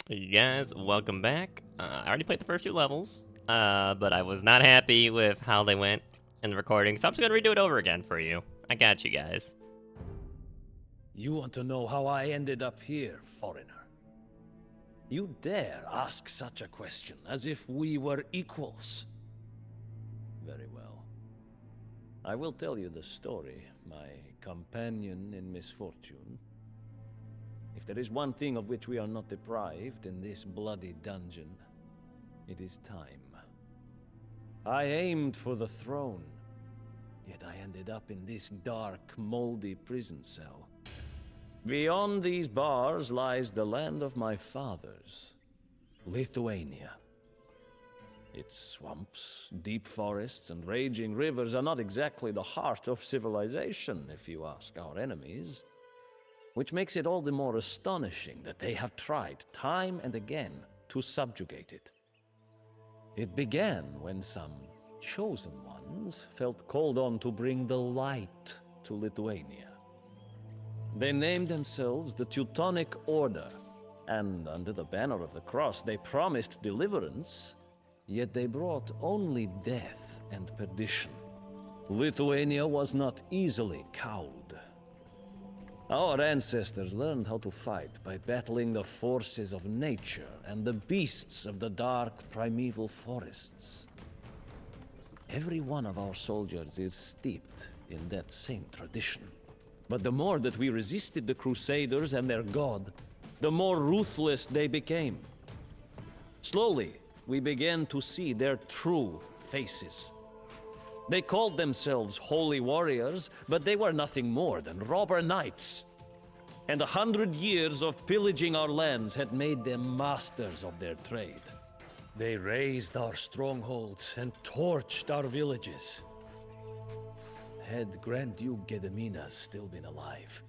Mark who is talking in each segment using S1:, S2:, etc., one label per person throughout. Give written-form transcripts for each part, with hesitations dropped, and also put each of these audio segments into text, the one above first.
S1: You guys, welcome back. I already played the first two levels, but I was not happy with how they went in the recording, so I'm just gonna redo it over again for you. I got you guys.
S2: You want to know how I ended up here, foreigner? You dare ask such a question, as if we were equals. Very well. I will tell you the story, my companion in misfortune. If there is one thing of which we are not deprived in this bloody dungeon, it is time. I aimed for the throne, yet I ended up in this dark, moldy prison cell. Beyond these bars lies the land of my fathers, Lithuania. Its swamps, deep forests, and raging rivers are not exactly the heart of civilization, if you ask our enemies. Which makes it all the more astonishing that they have tried time and again to subjugate it. It began when some chosen ones felt called on to bring the light to Lithuania. They named themselves the Teutonic Order, and under the banner of the cross they promised deliverance, yet they brought only death and perdition. Lithuania was not easily cowed. Our ancestors learned how to fight by battling the forces of nature and the beasts of the dark primeval forests. Every one of our soldiers is steeped in that same tradition. But the more that we resisted the Crusaders and their god, the more ruthless they became. Slowly, we began to see their true faces. They called themselves holy warriors, but they were nothing more than robber knights. And 100 years of pillaging our lands had made them masters of their trade. They razed our strongholds and torched our villages. Had Grand Duke Gediminas still been alive,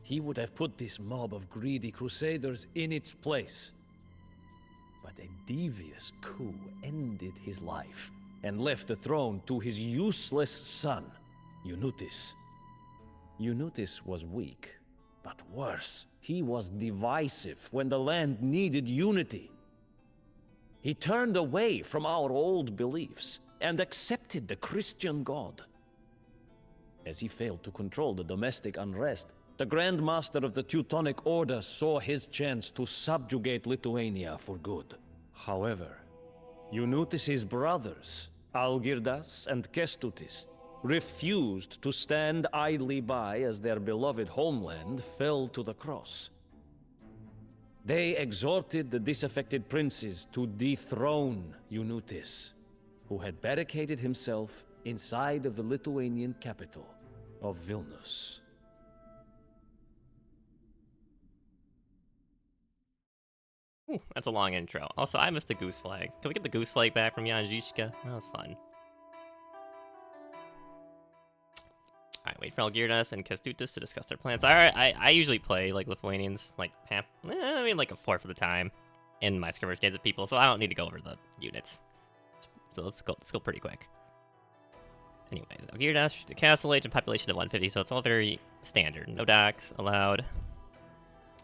S2: he would have put this mob of greedy crusaders in its place. But a devious coup ended his life and left the throne to his useless son, Eunutis. Eunutis was weak, but worse, he was divisive when the land needed unity. He turned away from our old beliefs and accepted the Christian God. As he failed to control the domestic unrest, the Grand Master of the Teutonic Order saw his chance to subjugate Lithuania for good. However, Eunutis' brothers, Algirdas and Kestutis, refused to stand idly by as their beloved homeland fell to the cross. They exhorted the disaffected princes to dethrone Eunutis, who had barricaded himself inside of the Lithuanian capital of Vilnius.
S1: Ooh, that's a long intro. Also, I missed the goose flag. Can we get the goose flag back from Jan Žižka? That was fun. Alright, wait for Algirdas and Kestutis to discuss their plans. Alright, I usually play like Lithuanians, like half, like a fourth of the time in my skirmish games with people, so I don't need to go over the units. So let's go pretty quick. Anyways, Algirdas, the Castle Age, and population of 150, so it's all very standard. No docks allowed.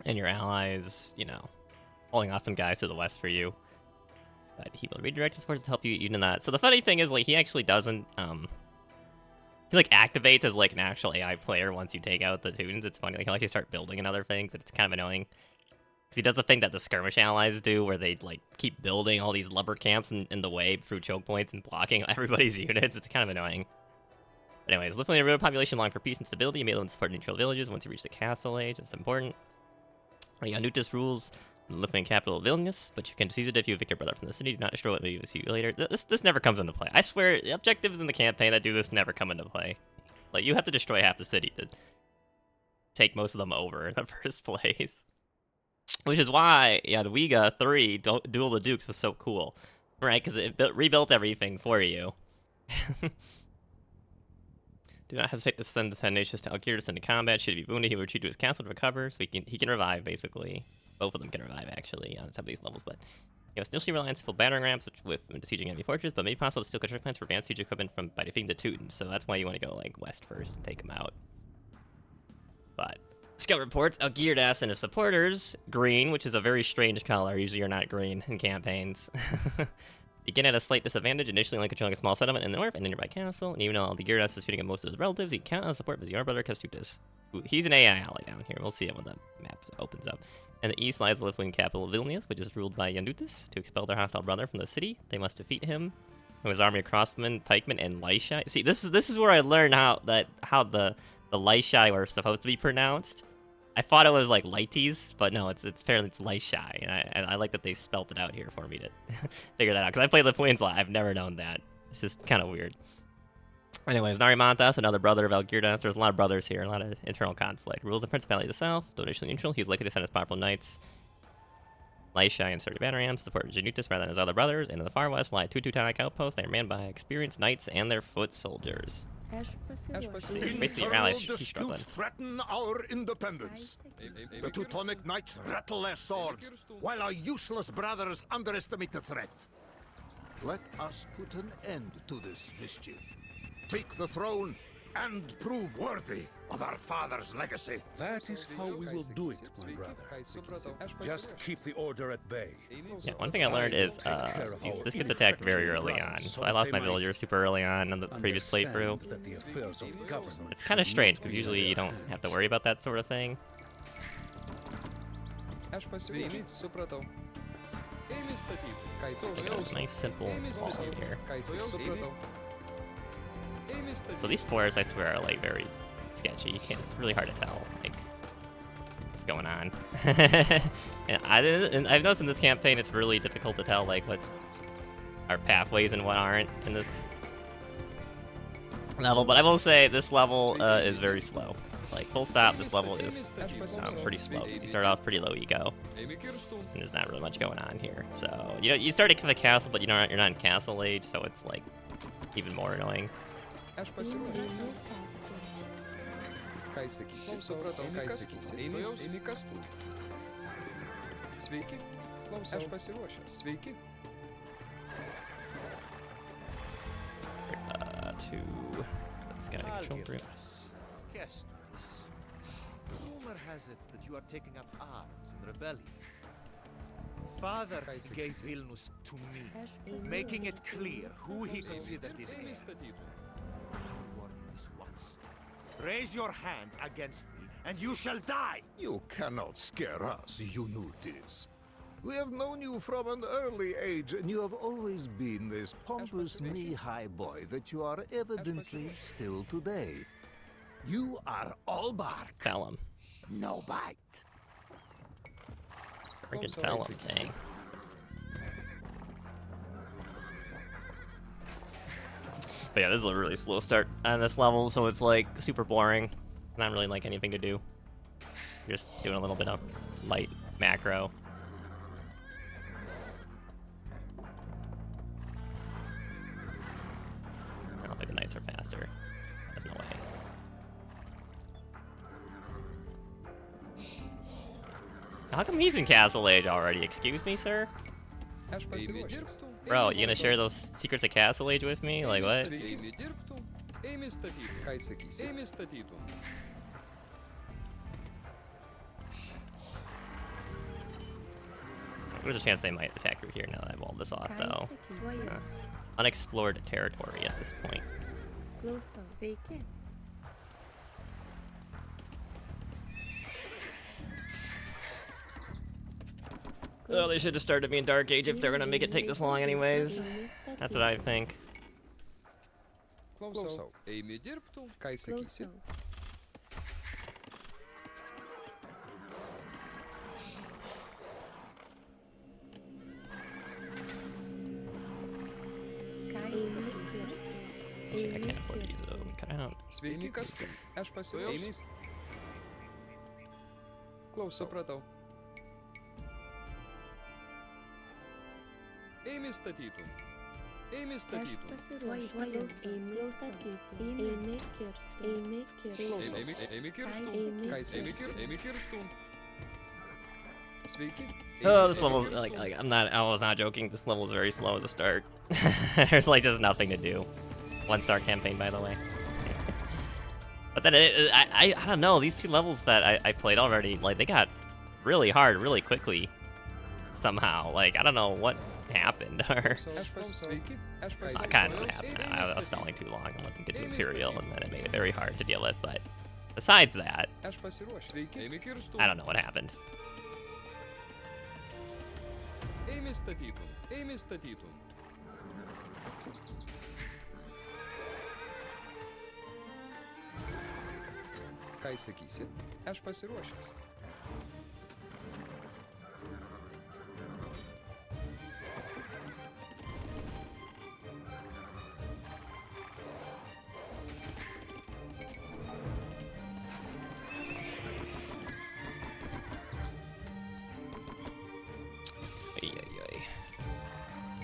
S1: And your allies, you know, pulling off some guys to the west for you. But he will redirect his forces to help you even that. So the funny thing is, like, he actually doesn't, he, like, activates as, like, an actual AI player once you take out the Teutons. It's funny, like, he'll actually start building and other things, and it's kind of annoying. Because he does the thing that the skirmish allies do, where they, like, keep building all these lubber camps in the way through choke points and blocking everybody's units. It's kind of annoying. But anyways, Lithuania real population long for peace and stability. You may be able to support neutral villages once you reach the Castle Age. It's important. Eunutis rules the Lithuanian capital of Vilnius, but you can seize it if you evict your brother from the city. Do not destroy it. Maybe we'll see you later. This never comes into play. I swear, the objectives in the campaign that do this never come into play. Like, you have to destroy half the city to take most of them over in the first place. Which is why, yeah, the Wiga 3, Duel of the Dukes, was so cool. Right, because it rebuilt everything for you. Do not hesitate to send the 10 nations to Algirdas into combat. Should he be wounded, he will retreat to his castle to recover, so he can revive, basically. Both of them can revive, actually, on some of these levels, but you know, still see reliance full battering rams with besieging enemy fortresses, but maybe possible to steal construction plans for advanced siege equipment by defeating the Teutons, so that's why you want to go, like, west first and take them out. But Scout reports Algirdas and his supporters, green, which is a very strange color. Usually you're not green in campaigns. Begin at a slight disadvantage, initially only controlling a small settlement in the north and a nearby castle, and even though Algirdas is feeding at most of his relatives, he can count on the support of his younger brother Kestutis. Ooh, he's an AI ally down here. We'll see it when the map opens up. In the east lies the Lithuanian capital Vilnius, which is ruled by Kestutis. To expel their hostile brother from the city, they must defeat him with his army of crossmen, pikemen, and Lyshai. See, this is where I learned how the Lyshai were supposed to be pronounced. I thought it was like Lighties, but no, it's apparently it's Lyshai, and I like that they spelt it out here for me to figure that out, because I played Lithuanians a lot. I've never known that. It's just kind of weird. Anyways, Narimantas, another brother of Algirdas. There's a lot of brothers here, a lot of internal conflict. Rules the Principality of the South, though initially neutral, he's likely to send his powerful knights, Lyshai and Sturdy Battering Rams, to support Rzaney rather than his other brothers. And in the far west lie two Teutonic outposts. They are manned by experienced knights and their foot soldiers. Basically, your allies should be struggling.
S3: Threaten our independence. The Teutonic knights rattle their swords, while our useless brothers underestimate the threat. Let us put an end to this mischief. Take the throne and prove worthy of our father's legacy.
S2: That is how we will do it, my brother. Just keep the order at bay.
S1: Yeah, one thing I learned is this gets attacked very early on. So I lost my villagers super early on the previous playthrough. It's kind of strange, because usually you don't have to worry about that sort of thing. A nice simple wall here. So these floors, I swear, are like very sketchy. It's really hard to tell like what's going on. And I've noticed in this campaign it's really difficult to tell like what are pathways and what aren't in this level. But I will say this level is very slow. Like full stop, this level is pretty slow. You start off pretty low ego, and there's not really much going on here. So you start at the castle, but you're not in Castle Age, so it's like even more annoying. Let's get a control group.
S4: Kestutis. Rumor has it that you are taking up arms in rebellion. Father gave Vilnius to me, making it clear who he considered his heir. I will warn you this once. Raise your hand against me, and you shall die!
S3: You cannot scare us, you knew this. We have known you from an early age, and you have always been this pompous knee-high boy that you are evidently still today. You are all bark.
S1: Tell him.
S3: No bite.
S1: Freaking tell him, dang. But yeah, this is a really slow start on this level, so it's like super boring. Not really like anything to do. You're just doing a little bit of light macro. I don't think the knights are faster. There's no way. How come he's in Castle Age already? Excuse me, sir? Bro, you gonna share those secrets of Castle Age with me? Like, what? There's a chance they might attack through here now that I've walled this off, though. Unexplored territory at this point. Oh, they should have started me in Dark Age if they're gonna make it take this long anyways. That's what I think. Actually, I can't afford to use them. I don't. Oh, this level's like I was not joking. This level is very slow as a start. There's like just nothing to do. 1-star campaign, by the way. But then I don't know, these 2 levels that I played already, like, they got really hard really quickly somehow. Like, I don't know what happened, or I kind of know what happened. I was stalling too long and let them get to Imperial, and then it made it very hard to deal with. But besides that, I don't know what happened.
S5: Ką įsakysi? Aš pasiruošęs.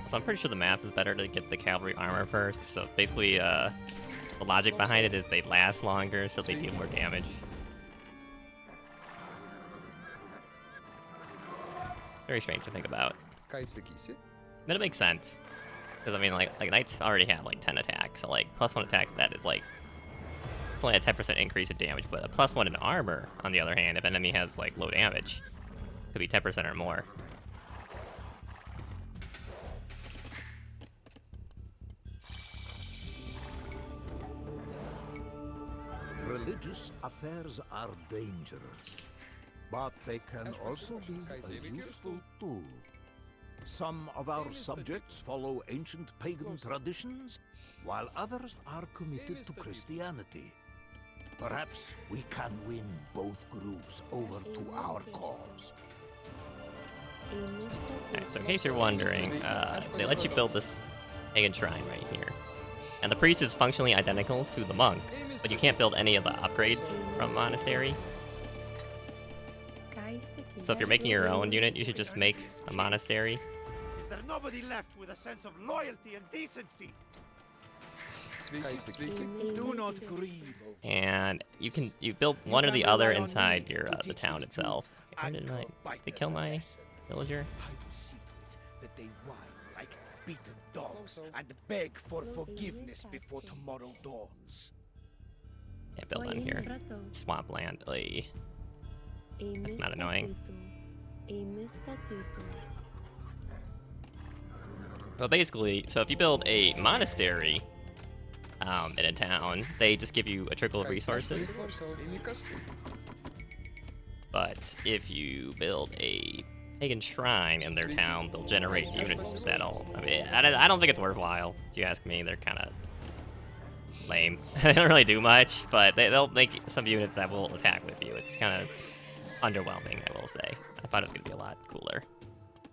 S1: So I'm pretty sure the math is better to get the cavalry armor first. So basically, the logic behind it is they last longer, so they deal more damage. Very strange to think about.
S5: Ką įsakysi?
S1: But it makes sense. Because, I mean, like knights already have, like, 10 attacks. So, like, +1 attack, that is, like... It's only a 10% increase in damage. But a +1 in armor, on the other hand, if an enemy has, like, low damage, could be 10% or more.
S3: Religious affairs are dangerous, but they can also be a useful tool. Some of our subjects follow ancient pagan traditions, while others are committed to Christianity. Perhaps we can win both groups over to our cause.
S1: Alright, so in case you're wondering, they let you build this Pagan Shrine right here. And the priest is functionally identical to the monk, but you can't build any of the upgrades from Monastery. So if you're making your own unit, you should just make a Monastery.
S4: Is there nobody left with a sense of loyalty and decency? Do not grieve.
S1: And you build one or the other inside your the town itself. Where did they kill my villager?
S6: I will see to it that they whine like beaten dogs and beg for forgiveness before tomorrow dawns.
S1: Yeah, build on here. Swampland. Oy. That's not annoying. But basically, so if you build a monastery in a town, they just give you a trickle of resources. But if you build a Pagan Shrine in their town, they'll generate units that'll... I mean, I don't think it's worthwhile, if you ask me. They're kind of lame. They don't really do much, but they'll make some units that will attack with you. It's kind of underwhelming, I will say. I thought it was going to be a lot cooler.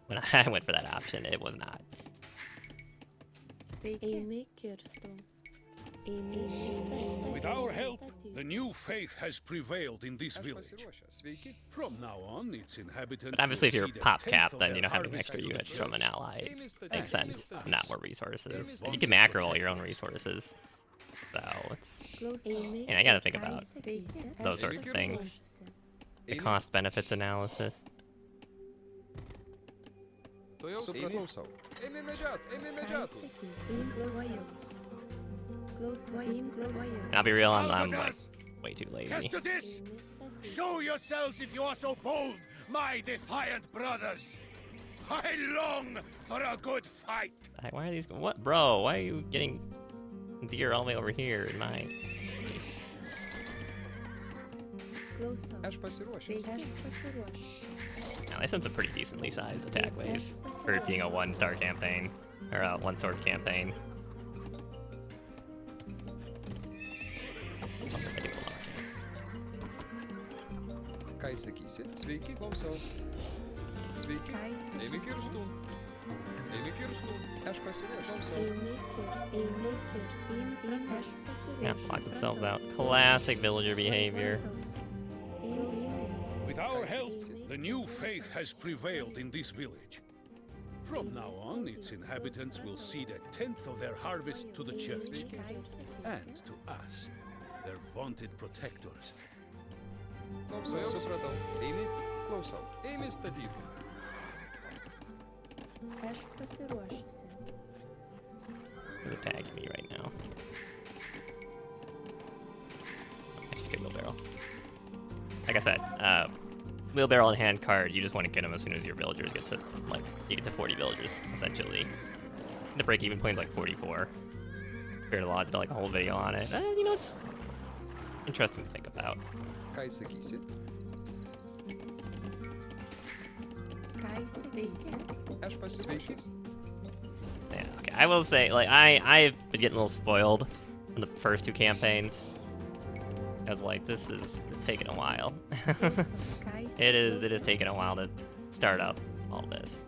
S1: When I went for that option, it was not.
S7: With our help, the new faith has prevailed in this village. From now on, its inhabitants.
S1: But obviously, if you're
S7: will see the
S1: pop
S7: 10th
S1: cap,
S7: of
S1: then
S7: their
S1: you know having
S7: harvest
S1: extra
S7: to the
S1: units from an
S7: church.
S1: ally makes sense. Not more resources, and you can macro your own resources. So it's, and I gotta think about those sorts of things. The cost benefits analysis. And I'll be real, I'm like way too lazy.
S6: Kestutis! Show yourselves if you are so bold, my defiant brothers! I long for a good fight!
S1: Why are these? What, bro? Why are you getting deer all the way over here in my? Now this one's a pretty decently sized attack waves for it being a 1-star campaign or a 1-sword campaign.
S5: Ką įsakysi? Sveiki, klausau. Sveiki. Eimi kirstun. Eimi kirstun. Aš pasiruošęs.
S1: Yeah, lock themselves out. Classic villager behavior.
S7: With our help, the new faith has prevailed in this village. From now on, its inhabitants will cede a 10th of their harvest to the church, and to us, their vaunted protectors.
S5: Klausau, supratau. Eimi, klausau. Eimi statytų.
S1: They're tagging me right now. Okay. wheelbarrow. Like I said, wheelbarrow and hand card, you just want to get them as soon as your villagers get to, like, you get to 40 villagers, essentially. The break-even point's like 44. Compared a lot to like a whole video on it. You know, it's interesting to think about. Yeah, okay. I will say, like, I've been getting a little spoiled in the first 2 campaigns. I was like, it's taking a while. It is taking a while to start up all this.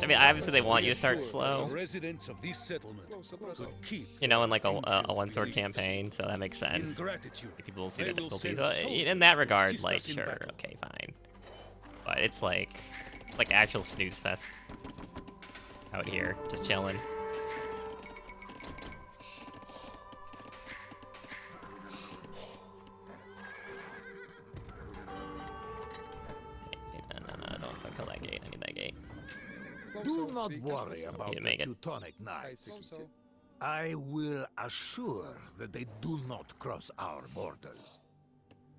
S1: I mean, obviously they want you to start slow.
S7: Residents of this settlement could keep,
S1: you know, in like a one-sword campaign, so that makes sense. Like, people will see the difficulty. So in that regard, like, sure, okay, fine. But it's like actual snooze fest out here, just chilling. No, don't kill that gate. I need that gate.
S3: Do not worry about the
S1: make it.
S3: Teutonic Knights. I will assure that they do not cross our borders.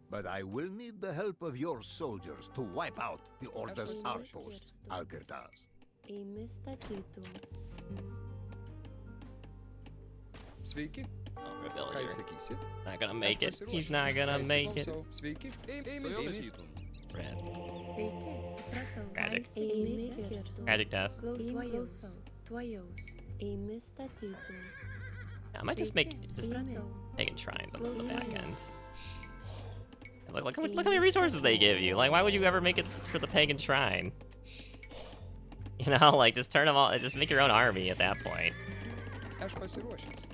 S3: But I will need the help of your soldiers to wipe out the Order's outpost, Algirdas.
S5: Sveiki.
S1: Oh, rebellion.
S5: Ką sakysi?
S1: Not gonna make it. He's not gonna make it.
S5: Sveiki. Ėmė statytum.
S1: Red.
S8: Sveiki, supratau.
S1: Magic.
S8: Eimi kirstų.
S1: Magic death.
S8: Klausau. Tuojaus. Eimi statytų.
S1: I might just make just
S8: Supratau.
S1: Pagan Shrines on the back end. Look how many resources they give you. Like, why would you ever make it for the Pagan Shrine? You know, like, just turn them all. Just make your own army at that point.
S5: Aš pasiruošęs.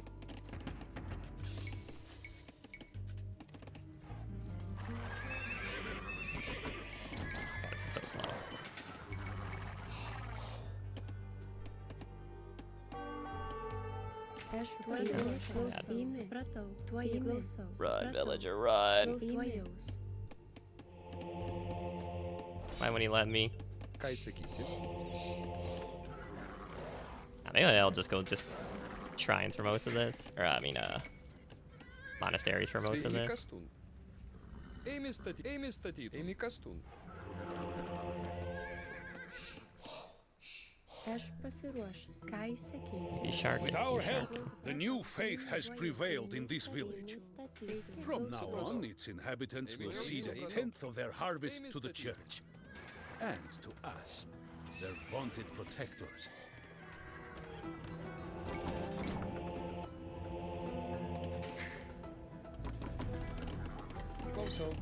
S1: Oh, this is so slow.
S8: Aš tuojaus. Supratau. Tuojaus.
S1: Run, villager, run.
S8: Tuojaus.
S1: Why wouldn't he let me?
S5: Ką sakysi?
S1: Maybe I'll just go shrines for most of this. Or, I mean, monasteries for most of
S5: Sveiki,
S1: this.
S5: kastun. Ėmė statyt. Ėmė kastun.
S8: Aš pasiruošęs. Ką sakysi?
S1: Shark.
S7: With our help, the new faith has prevailed in this village. From now on, its inhabitants will cede 1/10 of their harvest to the church. And to us, their vaunted protectors.
S5: Klausau.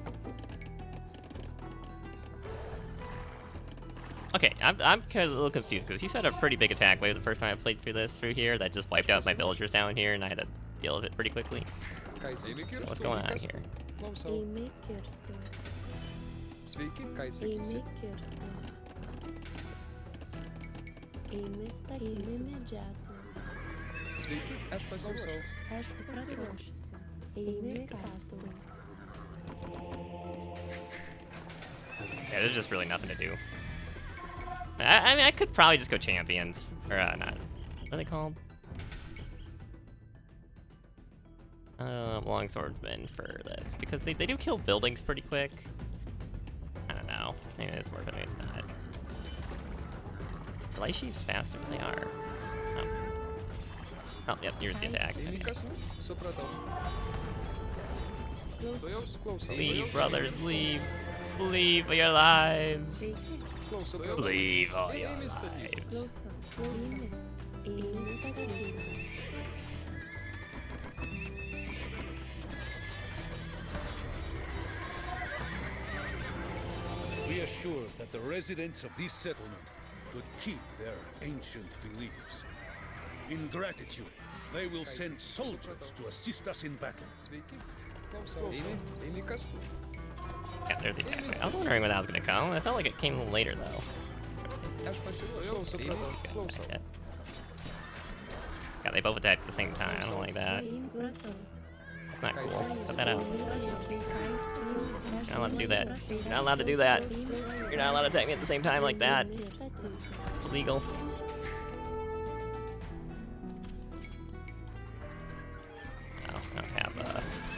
S1: Okay, I'm kind of a little confused because he said a pretty big attack wave the first time I played through here that just wiped out my villagers down here, and I had to deal with it pretty quickly.
S5: Ką sakysi?
S1: What's going on here?
S5: Klausau.
S8: Eimi kirstų.
S5: Sveiki, ką
S8: Eimi
S5: sakysi?
S8: kirstų. Eimi statyti. Eimi medžiatų.
S5: Sveiki, aš pasiruošęs.
S8: Aš pasiruošęs. Eimi kastų.
S1: Yeah, there's just really nothing to do. I mean, I could probably just go champions. Or, not. What are they called? Longswordsmen for this. Because they do kill buildings pretty quick. I don't know. Maybe it's worth it, maybe it's not. Glaciers faster than they are. Oh, yep, here's the attack.
S5: Ėmė
S1: Okay.
S5: kastun. Supratau. Tuojaus klausau.
S1: Leave, brothers, leave. Leave for your lives.
S8: Sveiki.
S5: Klausau.
S1: Leave all your
S5: Ėmė statyt.
S1: lives.
S8: Klausau. Eimi statyti.
S7: We assure that the residents of this settlement could keep their ancient beliefs. In gratitude, they will send soldiers to assist us in battle.
S5: Sveiki. Klausau. Ėmė kastun.
S1: Yeah, there's the attack. I was wondering when that was gonna come. I felt like it came a little later though.
S5: Aš pasiruošęs. Supratau. Klausau.
S1: Yeah, they both attacked at the same time. I don't like that.
S8: Klausau.
S1: It's not cool. Cut that out.
S8: Tuojaus.
S1: You're not allowed to do that. You're not allowed to do that. You're not allowed to attack me at the same time like that.
S8: Eimi statyti.
S1: It's illegal. Oh. I don't have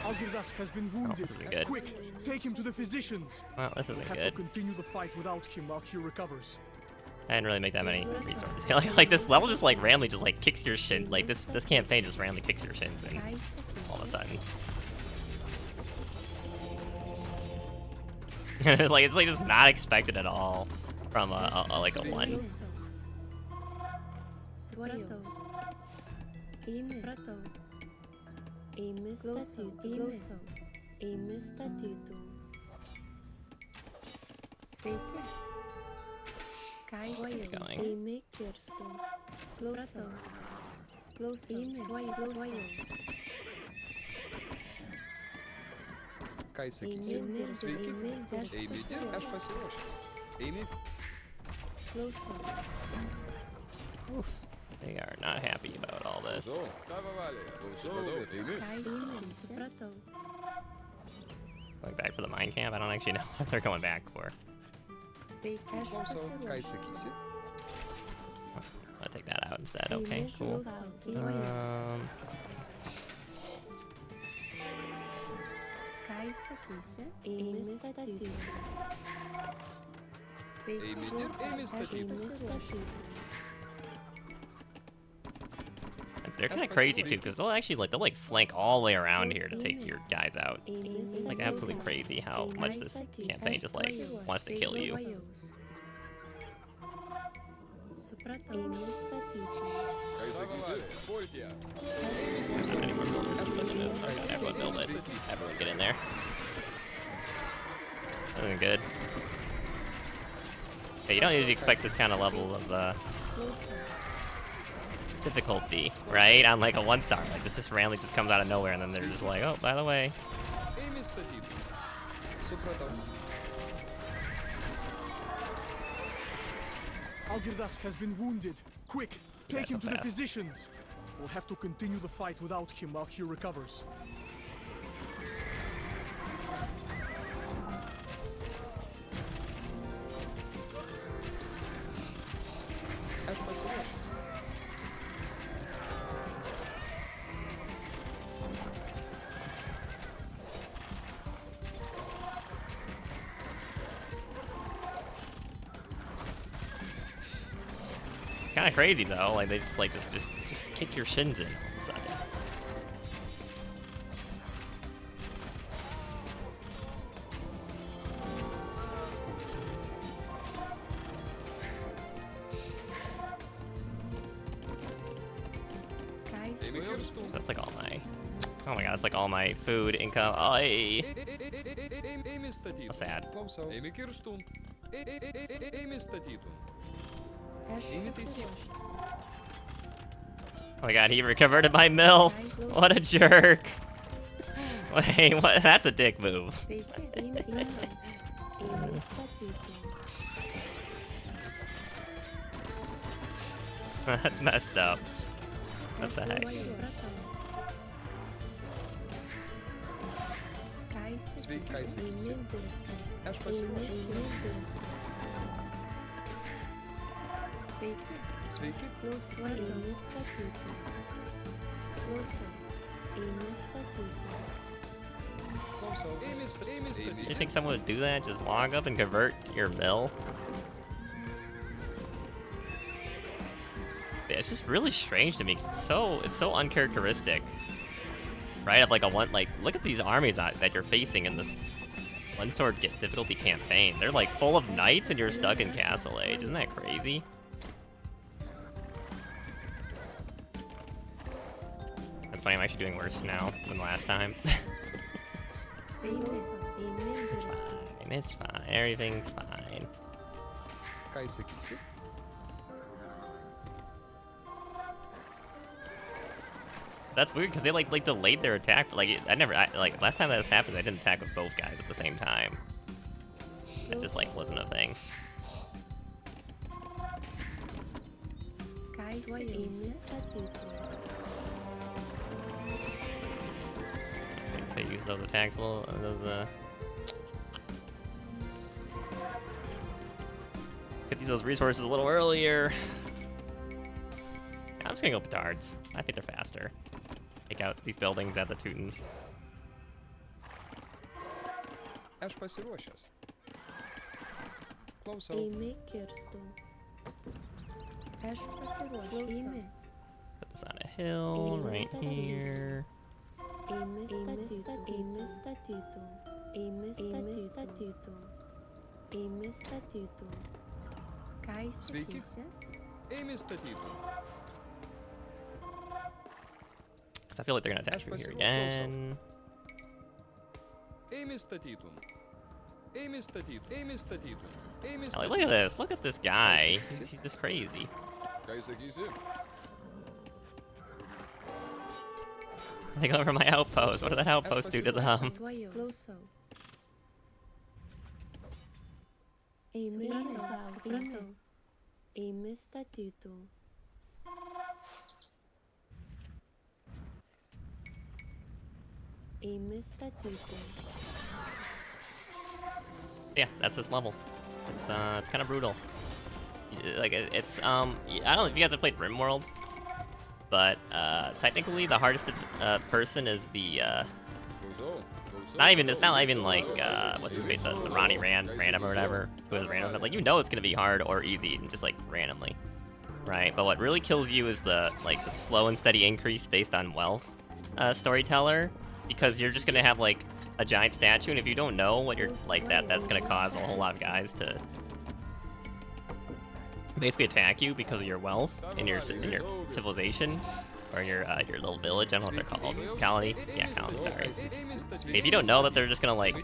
S9: Algirdas has been
S1: oh,
S9: wounded.
S1: this isn't good.
S9: Quick, take him to the physicians.
S1: Well, this
S9: We'll
S1: isn't
S9: have
S1: good.
S9: to continue the fight without him while he recovers.
S1: I didn't really make that many resources. Like this level just like randomly just like kicks your shin. Like this campaign just randomly kicks your shins in all of a sudden. Like it's like just not expected at all from like a 1. Going.
S5: Ką sakysi? Sveiki. Eimite, aš pasiruošęs. Eimi.
S1: Oof. They are not happy about all this. Going back for the mine camp? I don't actually know what they're going back for.
S5: Ką sakysi?
S1: I'll take that out instead. Okay, cool. They're kind of crazy too, because they'll actually flank all the way around here to take your guys out. It's like absolutely crazy how much this campaign just like wants to kill you. Everyone build it. Everyone get in there. That isn't good. Yeah, you don't usually expect this kind of level of difficulty, right? On like a 1-star. Like this just randomly just comes out of nowhere and then they're just like, oh, by the way.
S9: Algirdas has been wounded. Quick, take him to the physicians. We'll have to continue the fight without him while he recovers.
S1: Kind of crazy though, like they just just kick your shins in all of a sudden. So that's like all my, oh my god, that's like all my food income. Oh, hey. Sad. Oh my god, he converted my mill. What a jerk. Wait, what? That's a dick move. That's messed up. What the heck? You think someone would do that? Just walk up and convert your mill? Yeah, it's just really strange to me because it's so uncharacteristic, right? Of like a one, like look at these armies that you're facing in this one sword difficulty campaign. They're like full of knights and you're stuck in Castle Age. Isn't that crazy? That's funny. I'm actually doing worse now than last time. It's fine. It's fine. Everything's fine. That's weird because they like delayed their attack. Like like last time that this happened, I didn't attack with both guys at the same time. That just like wasn't a thing. They use those attacks a little. Could use those resources a little earlier. I'm just gonna go Petards. I think they're faster. take out these buildings at the Teutons.
S10: Aš pasiruošęs. Klausau.
S8: Eime kirstu. Aš pasiruošęs. Eime.
S1: Put this on a hill right here.
S8: Eime statytų. Eime statytų. Eime statytų. Ką įsakysi?
S10: Eime statytų.
S1: Because I feel like they're gonna attack through here again.
S10: Eime statytų. Eime statytų. Eime statytų. Eime
S1: Oh, look at this. Look at this guy. He's just crazy.
S10: Ką įsakysi?
S1: They go over my outpost. What did that outpost do to them?
S8: Klausau. Eime supratau. Eime statytų. Eime statytų.
S1: Yeah, that's this level. It's kind of brutal. Like it's I don't know if you guys have played RimWorld, but technically the hardest person is the it's not even like what's his face, the Ronnie random or whatever, who is random, but like you know it's gonna be hard or easy and just like randomly, right? But what really kills you is the slow and steady increase based on wealth storyteller, because you're just gonna have like a giant statue, and if you don't know what you're like that's gonna cause a whole lot of guys to basically attack you because of your wealth in your civilization or in your little village. I don't know what they're called. Colony? Yeah, colony, sorry. If you don't know that they're just gonna like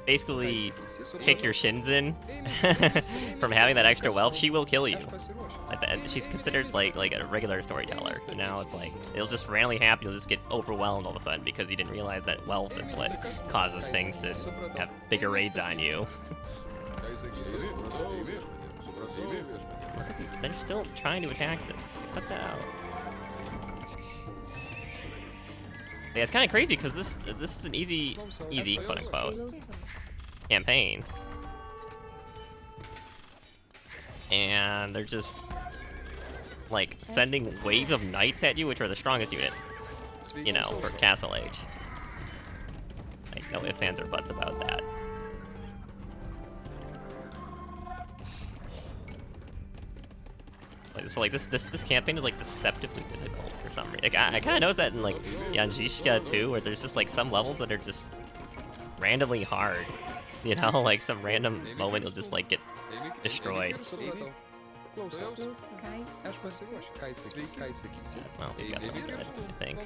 S1: basically kick your shins in from having that extra wealth, she will kill you. She's considered like a regular storyteller. You know, it's like it'll just randomly happen. You'll just get overwhelmed all of a sudden because you didn't realize that wealth is what causes things to have bigger raids on you. Look at these. They're still trying to attack this. Cut that out. Yeah, it's kind of crazy because this is an easy quote unquote campaign, and they're just like sending waves of knights at you, which are the strongest unit, you know, for Castle Age. Like no ifs, ands, or buts about that. So like this campaign is like deceptively difficult for some reason. Like I kind of noticed that in like Yanjishka too, where there's just like some levels that are just randomly hard. You know, like some random moment you'll just like get destroyed. Well, he's got them good, I think.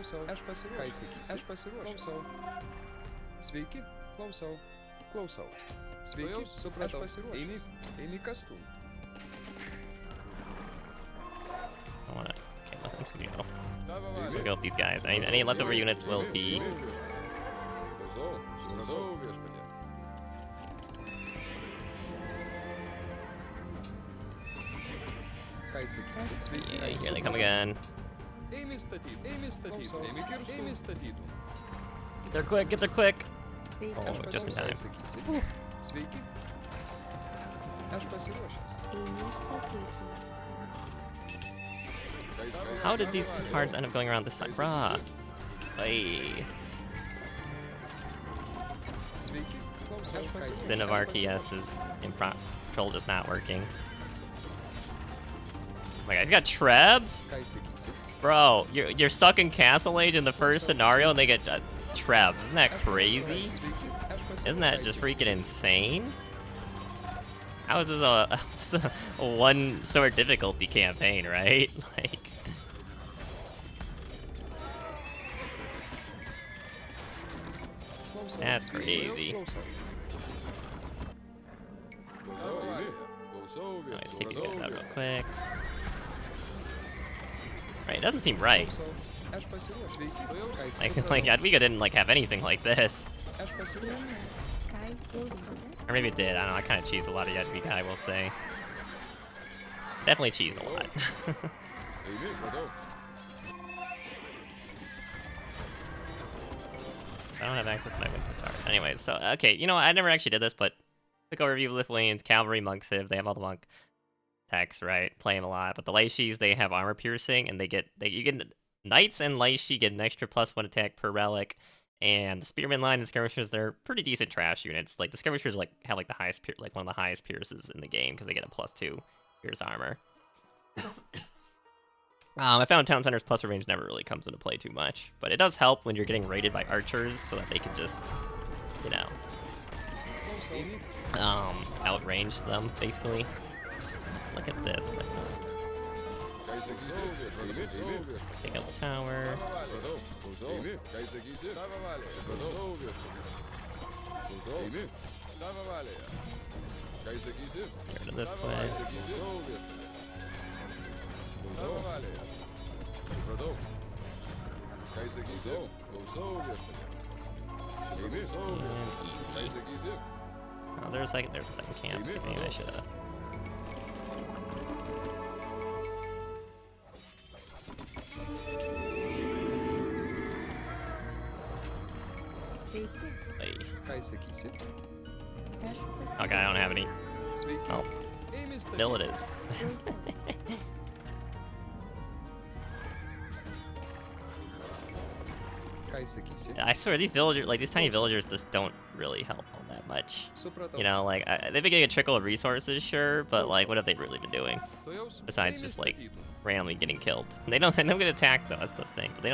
S1: I wanna. Okay, I'm just gonna go. We'll go with these guys. Any leftover units will be. Yeah, here they come again. Get there quick! Get there quick! Oh, just in time. How did these cards end up going around this side? Bruh. Hey. Sin of RTS is control just not working. Oh my god, he's got Trebs? Bro, you're stuck in Castle Age in the first scenario and they get Trebs. Isn't that crazy? Isn't that just freaking insane? How is this a one sword difficulty campaign, right? Like, that's crazy. Let's take these guys out real quick. Right, it doesn't seem right. Like Adviga didn't like have anything like this. Or maybe it did. I don't know. I kind of cheesed a lot of Adviga, I will say. Definitely cheesed a lot. I don't have access to my windows. Sorry. Anyways, so okay, you know what? I never actually did this, but quick overview of Lithuanians, cavalry, monk civ. They have all the monk techs, right? Play them a lot. But the Lachis, they have armor piercing, and you get Knights and Laishi get an extra +1 attack per relic, and the Spearman line and Skirmishers, they're pretty decent trash units. Like the Skirmishers like have like the highest like one of the highest pierces in the game because they get a +2 pierce armor. I found Town Center's plus range never really comes into play too much, but it does help when you're getting raided by archers so that they can just, you know, outrange them, basically. Look at this. Take out the tower. Get rid of this place. Oh, there's a second camp. Maybe I should have. Hey. Okay, I don't have any. Oh. Mill it is. I swear, these villagers, like these tiny villagers, just don't really help all that much. You know, like they've been getting a trickle of resources, sure, but like, what have they really been doing besides just like randomly getting killed? They don't get attacked though. That's the thing. But they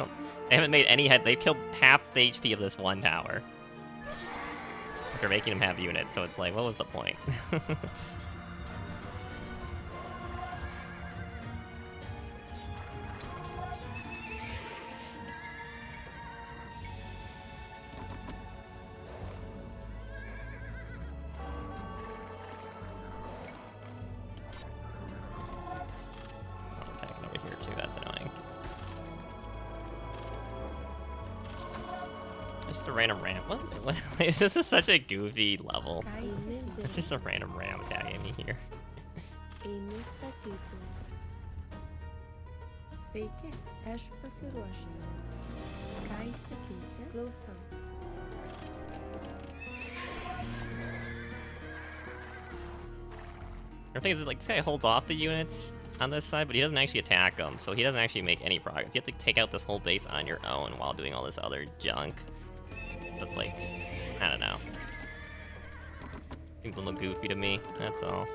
S1: haven't made any head. They've killed half the HP of this one tower. They're making them have units, so it's like, what was the point? Just a random ram. What? This is such a goofy level. It's just a random ram attacking me here. The thing is, like, this guy holds off the units on this side, but he doesn't actually attack them, so he doesn't actually make any progress. You have to take out this whole base on your own while doing all this other junk. That's like, I don't know. Seems a little goofy to me, that's all.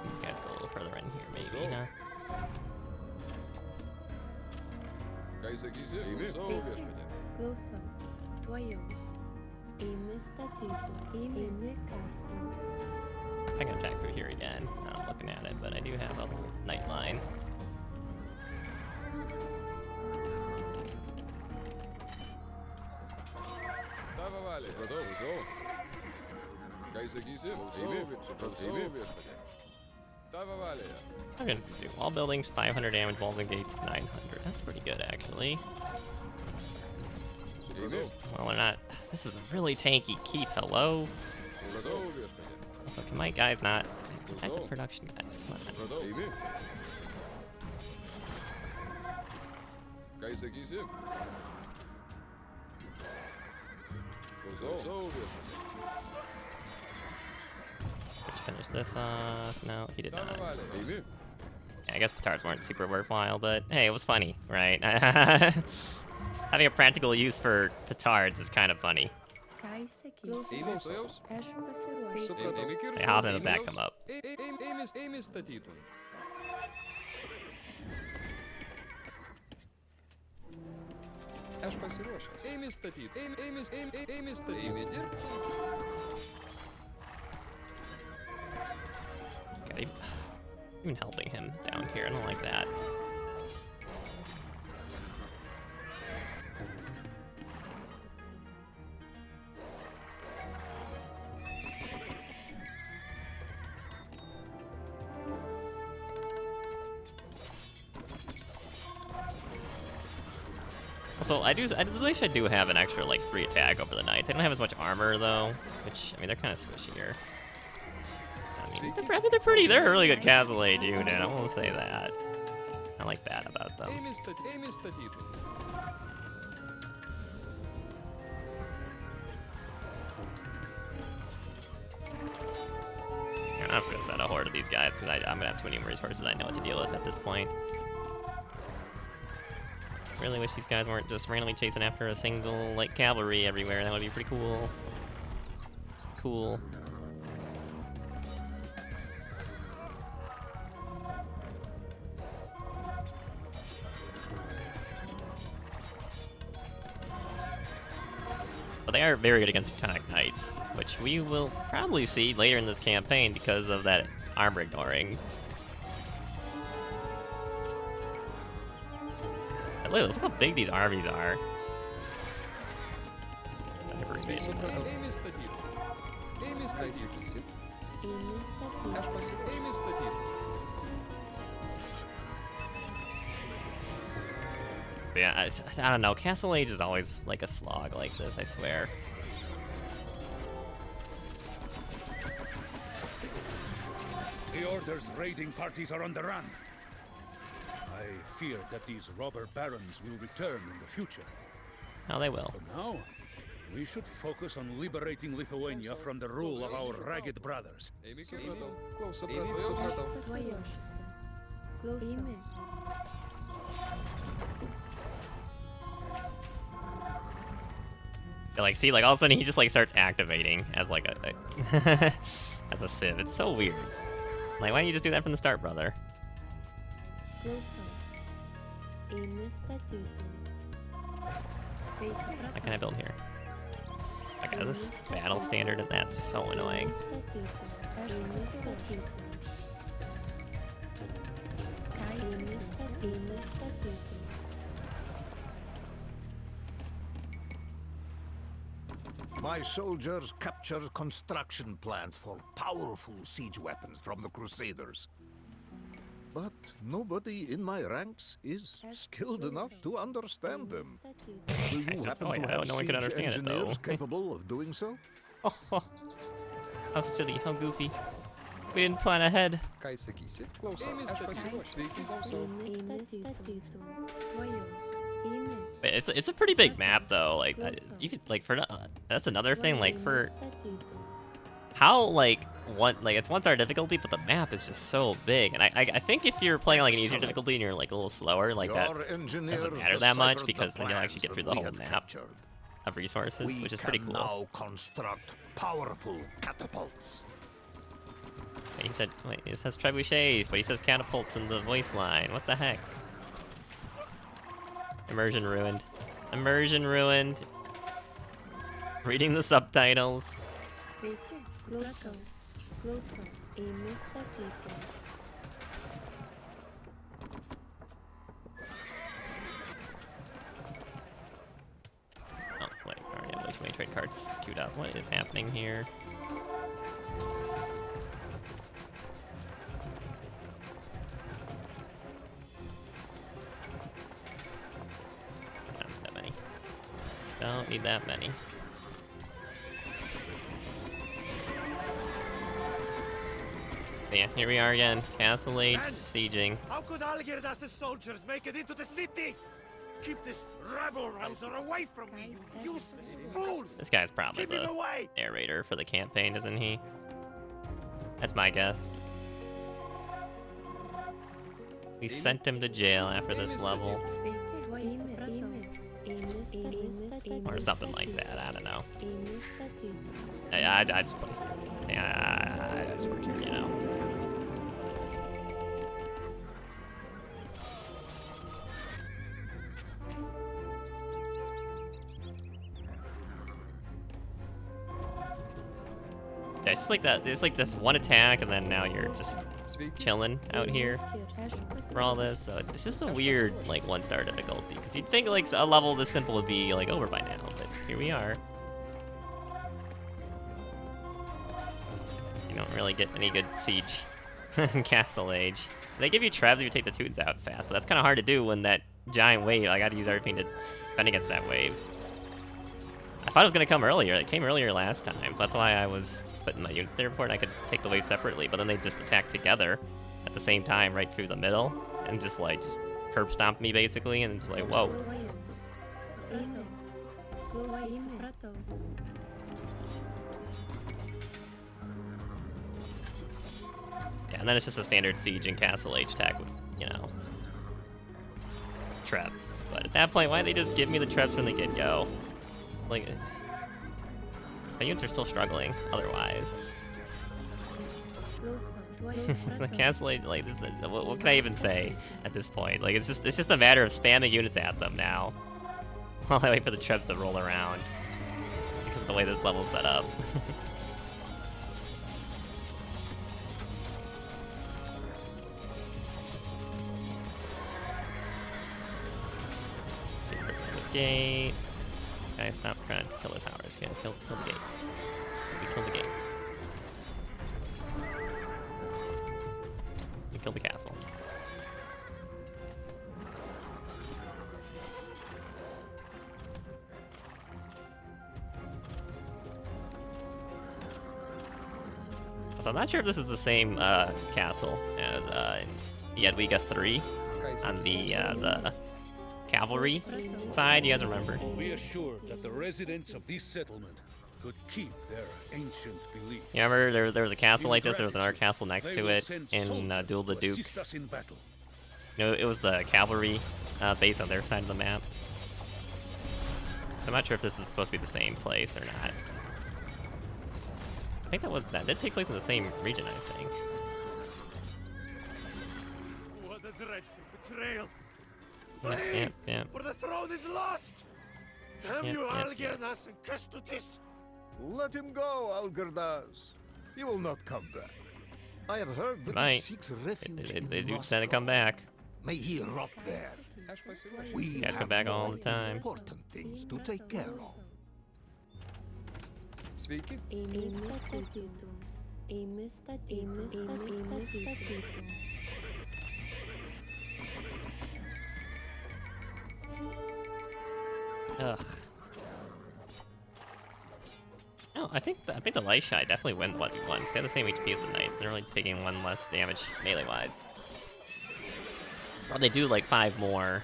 S1: These guys go a little further in here, maybe, huh? I can attack through here again. Now I'm looking at it, but I do have a whole night line. I'm gonna do all buildings, 500 damage, walls and gates, 900. That's pretty good, actually. Well, they're not. This is a really tanky keep. Hello? So can my guys not attack the production guys? Come on. Did you finish this off? No, he did not. Yeah, I guess petards weren't super worthwhile, but hey, it was funny, right? Having a practical use for petards is kind of funny. Hey, how did the back come up? Okay, even helping him down here, I don't like that. So I believe I do have an extra like 3 attack over the knight. They don't have as much armor though, which I mean they're kind of squishier. I mean they're a really good Castle Age unit. I will say that. I like that about them. I'm just gonna send a horde of these guys because I'm gonna have too many resources I know what to deal with at this point. Really wish these guys weren't just randomly chasing after a single like cavalry everywhere. That would be pretty cool. Cool. But they are very good against Teutonic Knights, which we will probably see later in this campaign because of that armor ignoring. Look how big these armies are. Yeah, I don't know. Castle Age is always like a slog like this, I swear.
S7: The Order's raiding parties are on the run. I fear that these robber barons will return in the future.
S1: Oh, they will.
S7: For now, we should focus on liberating Lithuania from the rule of our ragged brothers.
S1: Like, see, like all of a sudden he just like starts activating as like a as a civ. It's so weird. Like, why don't you just do that from the start, brother? What can I build here? Like, is this battle standard? And that's so annoying.
S3: My soldiers captured construction plants for powerful siege weapons from the Crusaders. But nobody in my ranks is skilled enough to understand them. Do you happen to have
S1: no one can
S3: siege
S1: understand it, though.
S3: engineers capable of doing so?
S1: Oh, how silly, how goofy. We didn't plan ahead. It's a pretty big map though. Like you could like for that's another thing. Like for how like it's 1-star difficulty, but the map is just so big. And I think if you're playing like an easier difficulty and you're like a little slower, like that doesn't matter that much because then you'll actually get through the whole map of resources, which is pretty cool.
S3: We can now construct powerful catapults.
S1: He said, wait, it says trebuchets, but he says catapults in the voice line. What the heck? Immersion ruined. Immersion ruined. Reading the subtitles. Oh, wait, I already have way too many trade cards queued up. What is happening here? Don't need that many. But yeah, here we are again. Castle Age sieging.
S6: How could Algirdas' soldiers make it into the city? Keep this rabble-rouser away from me, you useless fools!
S1: This guy's probably the narrator for the campaign, isn't he? That's my guess. We sent him to jail after this level. Or something like that, I don't know. I just put, I just work here, you know. Yeah, it's just like that. There's like this one attack, and then now you're just chilling out here for all this. So it's just a weird like 1-star difficulty because you'd think like a level this simple would be like over by now, but here we are. You don't really get any good siege in Castle Age. They give you trebs if you take the Teutons out fast, but that's kind of hard to do when that giant wave. I gotta use everything to defend against that wave. I thought it was gonna come earlier. It came earlier last time, so that's why I was putting my units there before, and I could take the wave separately. But then they just attacked together at the same time, right through the middle, and just curb stomped me basically, and just like, whoa. Yeah, and then it's just a standard Siege and Castle Age attack with, you know, traps. But at that point, why did they just give me the traps from the get-go? Like, my units are still struggling otherwise. The Castle Age, like, this, what can I even say at this point? Like, it's just a matter of spamming units at them now, while I wait for the traps to roll around because of the way this level's set up. Gate. Guys, stop trying to kill the towers. Yeah, kill the gate. We kill the gate. We kill the castle. So I'm not sure if this is the same castle as Jadwiga 3 on the cavalry side. You guys remember?
S7: We assured that the residents of this settlement could keep their ancient beliefs.
S1: You remember there was a castle like this? There was another castle next to it in Duel of the Dukes. You know, it was the cavalry base on their side of the map. I'm not sure if this is supposed to be the same place or not. I think that did take place in the same region, I think.
S6: What a dreadful betrayal!
S1: Yeah.
S6: For the throne is lost! Damn you, Algirdas and Kestutis!
S3: Let him go, Algirdas. He will not come back. I have heard that he seeks refuge
S1: They
S3: in
S1: do
S3: Moscow.
S1: tend to come back.
S3: May he rot there. We
S1: guys come
S3: have
S1: back
S3: more
S1: all the time.
S3: important things to take care of.
S10: Sveiki.
S1: Ugh. No, I think the Lyshai definitely win 1v1. They have the same HP as the Knights. They're only taking 1 less damage melee-wise. Well, they do like 3 more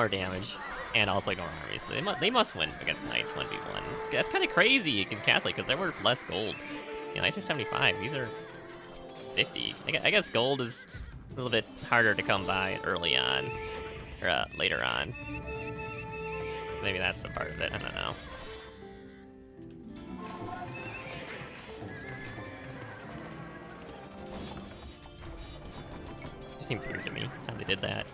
S1: damage, and also ignore armies. They must win against Knights 1v1. That's kind of crazy in Castle because they're worth less gold. You know, Knights are 75. These are 50. I guess gold is a little bit harder to come by early on, or later on. Maybe that's the part of it. I don't know. Just seems weird to me how they did that.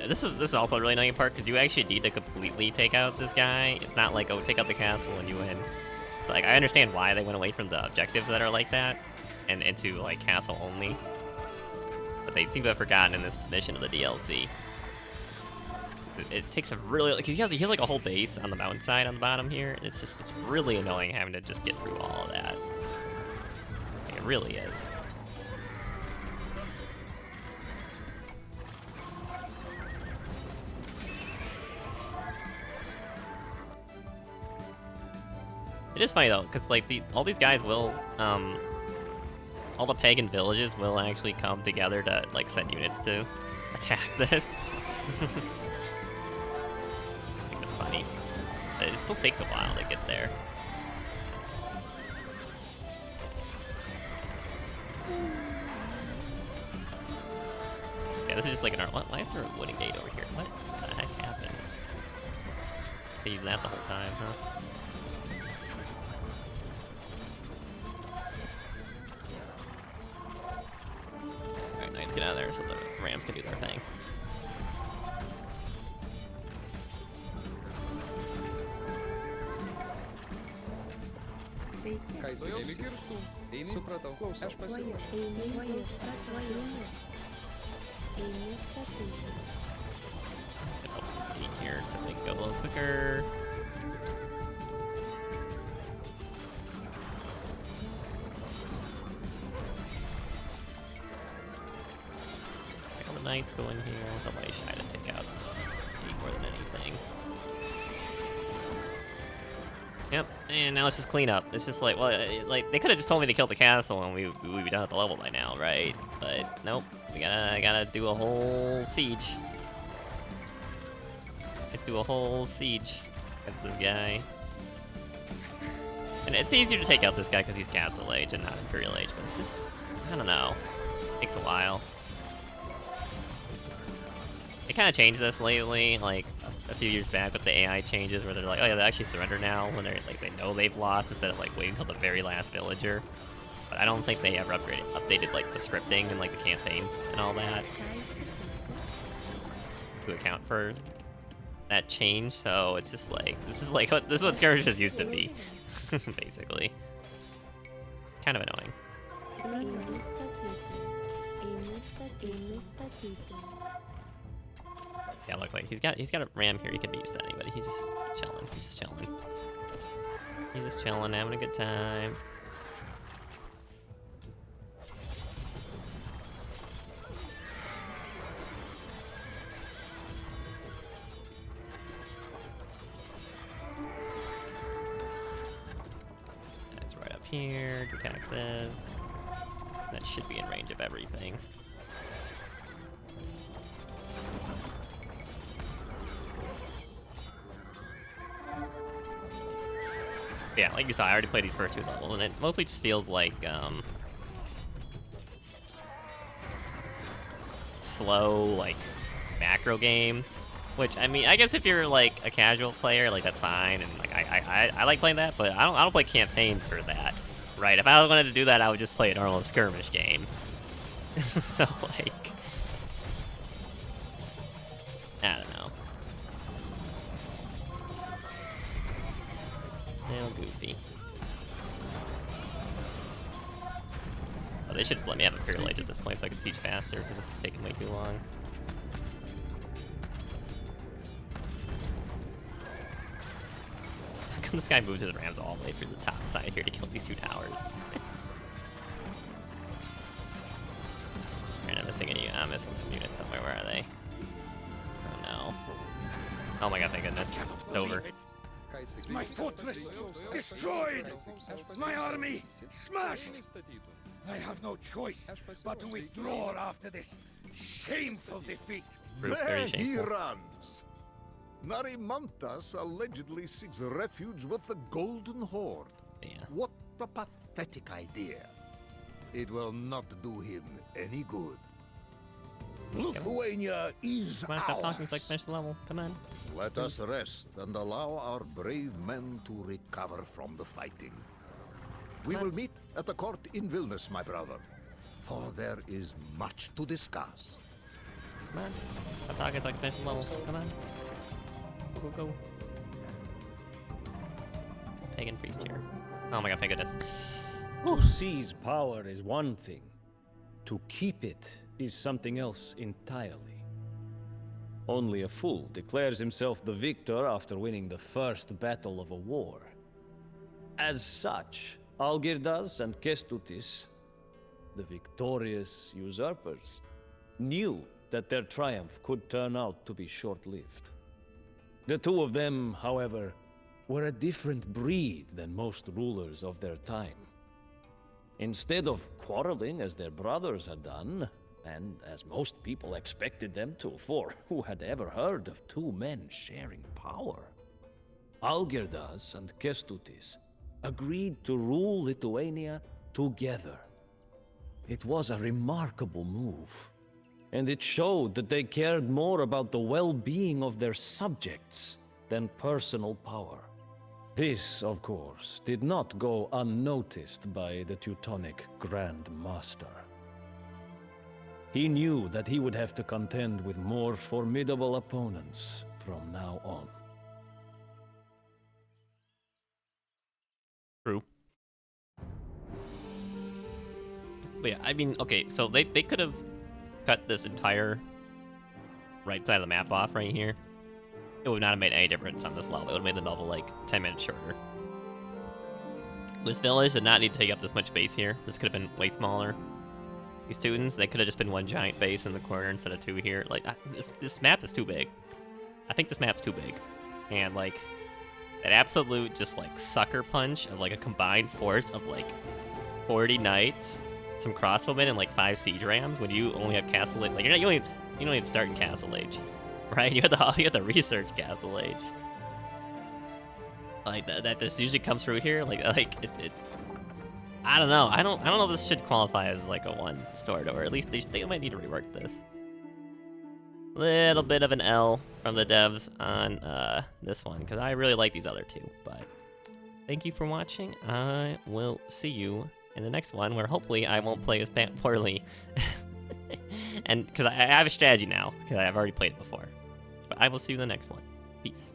S1: This is also a really annoying part because you actually need to completely take out this guy. It's not like, oh, take out the castle and you win. It's like, I understand why they went away from the objectives that are like that and into like castle only, but they seem to have forgotten in this mission of the DLC. It takes a really, because he has like a whole base on the mountainside on the bottom here. It's really annoying having to just get through all of that. It really is. It is funny though, because like all these guys will, all the pagan villages will actually come together to like send units to attack this. I just think that's funny. But it still takes a while to get there. Yeah, this is just like an art. Why is there a wooden gate over here? What the heck happened? They use that the whole time, huh? Get out of there so the Rams can do their thing.
S10: Kaiser Algirdas. Supratau. Aš pasiruošęs.
S1: Let's get open this gate here to make it go a little quicker. Knights go in here. Somebody shy to take out 8 more than anything. Yep, and now it's just clean up. It's just like, well, like they could have just told me to kill the castle and we'd be done at the level by now, right? But nope, we gotta do a whole siege. Let's do a whole siege against this guy. And it's easier to take out this guy because he's Castle Age and not Imperial Age, but it's just, I don't know, takes a while. They kind of changed this lately, like a few years back with the AI changes where they're like, oh yeah, they actually surrender now when they're like they know they've lost instead of like waiting until the very last villager. But I don't think they ever updated like the scripting and like the campaigns and all that to account for that change. So it's just like this is what skirmishes used to be, basically. It's kind of annoying. Yeah, look, like he's got a ram here. He could be used to anybody. He's just chilling. He's just chilling. He's just chilling, having a good time. That's right up here. Attack this. That should be in range of everything. Yeah, like you saw, I already played these first 2 levels, and it mostly just feels like, slow, like, macro games. Which, I mean, I guess if you're, like, a casual player, like, that's fine, and, like, I like playing that, but I don't play campaigns for that, right? If I wanted to do that, I would just play a normal skirmish game. So, like, I don't know. Little goofy. Oh, they should just let me have Imperial Age at this point so I can siege faster, because this is taking way too long. How come this guy moves his Rams all the way through the top side here to kill these 2 towers? Alright, I'm missing some units somewhere. Where are they? Oh no. Oh my god, thank goodness. It's over.
S6: My fortress destroyed! My army smashed! I have no choice but to withdraw after this shameful defeat.
S3: There he runs! Narimantas allegedly seeks refuge with the Golden Horde.
S1: Yeah.
S3: What a pathetic idea. It will not do him any good. Lithuania is
S1: Come on, stop talking
S3: ours.
S1: so I can finish the level. Come on.
S3: Let us rest and allow our brave men to recover from the fighting. We will meet at the court in Vilnius, my brother, for there is much to discuss.
S1: Come on. Stop talking so I can finish the level. Come on. Go, go, go. Pagan priest here. Oh my god, thank goodness.
S2: To seize power is one thing. To keep it is something else entirely. Only a fool declares himself the victor after winning the first battle of a war. As such, Algirdas and Kestutis, the victorious usurpers, knew that their triumph could turn out to be short-lived. The 2 of them, however, were a different breed than most rulers of their time. Instead of quarreling as their brothers had done, and as most people expected them to, for who had ever heard of 2 men sharing power? Algirdas and Kestutis agreed to rule Lithuania together. It was a remarkable move, and it showed that they cared more about the well-being of their subjects than personal power. This, of course, did not go unnoticed by the Teutonic Grand Master. He knew that he would have to contend with more formidable opponents from now on.
S1: True. But yeah, I mean, okay, so they could have cut this entire right side of the map off right here. It would not have made any difference on this level. It would have made the level like 10 minutes shorter. This village did not need to take up this much space here. This could have been way smaller. These Teutons, they could have just been one giant base in the corner instead of two here. Like, this map is too big. I think this map's too big. And, like, an absolute just, like, sucker punch of, like, a combined force of, like, 40 knights, some crossbowmen, and, like, 5 siege rams when you only have Castle Age. Like, you don't need to start in Castle Age, right? You have to research Castle Age. Like, that this usually comes through here. Like it I don't know. I don't know if this should qualify as, like, a 1 sword, or at least they might need to rework this. Little bit of an L from the devs on this one, because I really like these other 2. But thank you for watching. I will see you in the next one, where hopefully I won't play as poorly. And because I have a strategy now, because I've already played it before. But I will see you in the next one. Peace.